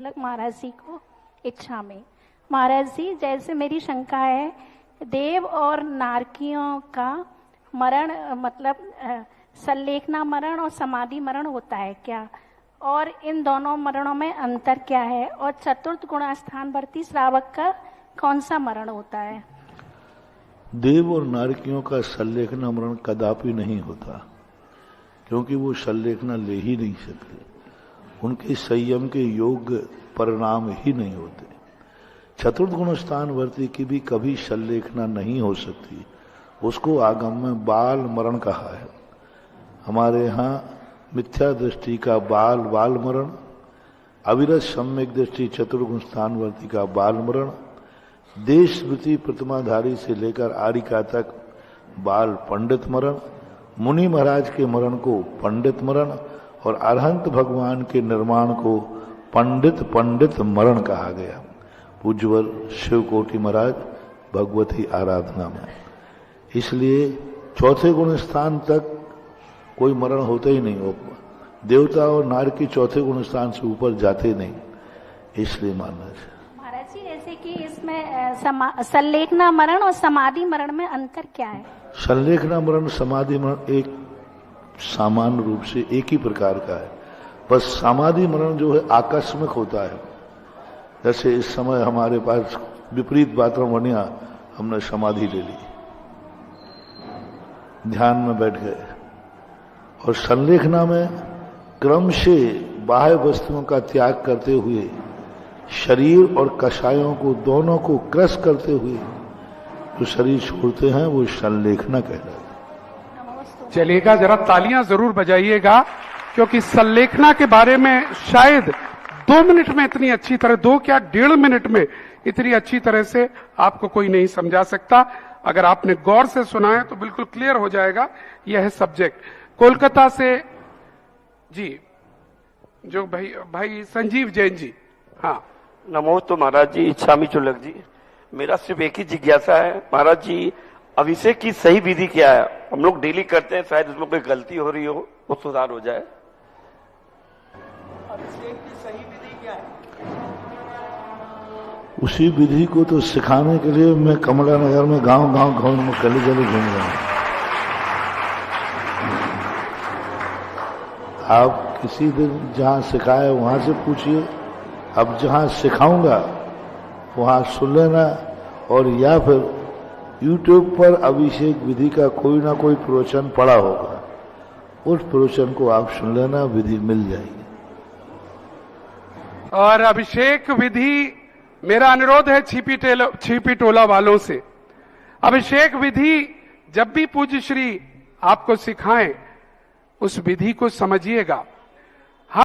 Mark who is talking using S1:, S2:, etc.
S1: महाराज जी को इच्छा में। महाराज जी, जैसे मेरी शंका है, देव और नारकियों का मरण मतलब सल्लेखना मरण और समाधि मरण होता है क्या, और इन दोनों मरणों में अंतर क्या है, और चतुर्थ गुणास्थानवर्ती श्रावक का कौन सा मरण होता है?
S2: देव और नारकियों का सल्लेखना मरण कदापि नहीं होता, क्योंकि वो सल्लेखना ले ही नहीं सकते। उनके संयम के योग्य परिणाम ही नहीं होते। चतुर्थ गुणस्थानवर्ती की भी कभी सल्लेखना नहीं हो सकती, उसको आगम में बाल मरण कहा है। हमारे यहाँ मिथ्या दृष्टि का बाल मरण, अविरत सम्यक दृष्टि चतुर्थ गुणस्थानवर्ती का बाल मरण, देश स्मृति प्रतिमाधारी से लेकर आरिका तक बाल पंडित मरण, मुनि महाराज के मरण को पंडित मरण और अरहंत भगवान के निर्माण को पंडित मरण कहा गया। पूज्यवर शिवकोटि महाराज भगवती आराधना में, इसलिए चौथे गुण स्थान तक कोई मरण होता ही नहीं हो। देवता और नार की चौथे गुण स्थान से ऊपर जाते नहीं, इसलिए मानना चाहिए।
S1: महाराज जी, जैसे कि इसमें सल्लेखना मरण और समाधि मरण में अंतर क्या है?
S2: सल्लेखना मरण समाधि मरण एक सामान्य रूप से एक ही प्रकार का है, बस समाधि मरण जो है आकस्मिक होता है। जैसे इस समय हमारे पास विपरीत वातावरण बनिया, हमने समाधि ले ली, ध्यान में बैठ गए। और सल्लेखना में क्रम से बाह्य वस्तुओं का त्याग करते हुए शरीर और कषायों को दोनों को क्रश करते हुए जो शरीर छोड़ते हैं वो सल्लेखना कहलाता है।
S3: चलिएगा, जरा तालियां जरूर बजाइएगा, क्योंकि सल्लेखना के बारे में शायद 2 मिनट में इतनी अच्छी तरह, 2 क्या 1.5 मिनट में इतनी अच्छी तरह से आपको कोई नहीं समझा सकता। अगर आपने गौर से सुना है तो बिल्कुल क्लियर हो जाएगा यह है सब्जेक्ट। कोलकाता से जी, जो भाई संजीव जैन जी। हाँ,
S4: नमोस्तु महाराज जी, इच्छामी चुलक जी। मेरा सिर्फ एक ही जिज्ञासा है महाराज जी, अभिषेक की सही विधि क्या है? हम लोग डेली करते हैं, शायद उसमें कोई गलती हो रही हो, वो सुधार हो जाए। अभिषेक की सही विधि क्या है?
S2: उसी विधि को तो सिखाने के लिए मैं कमला नगर में गांव में गली घूम रहा हूं। आप किसी दिन जहां सिखाए वहां से पूछिए, अब जहां सिखाऊंगा वहां सुन लेना, और या फिर YouTube पर अभिषेक विधि का कोई ना कोई प्रवचन पड़ा होगा, उस प्रवचन को आप सुन लेना, विधि मिल जाएगी।
S3: और अभिषेक विधि, मेरा अनुरोध है छिपी टोला वालों से, अभिषेक विधि जब भी पूज्य श्री आपको सिखाएं, उस विधि को समझिएगा।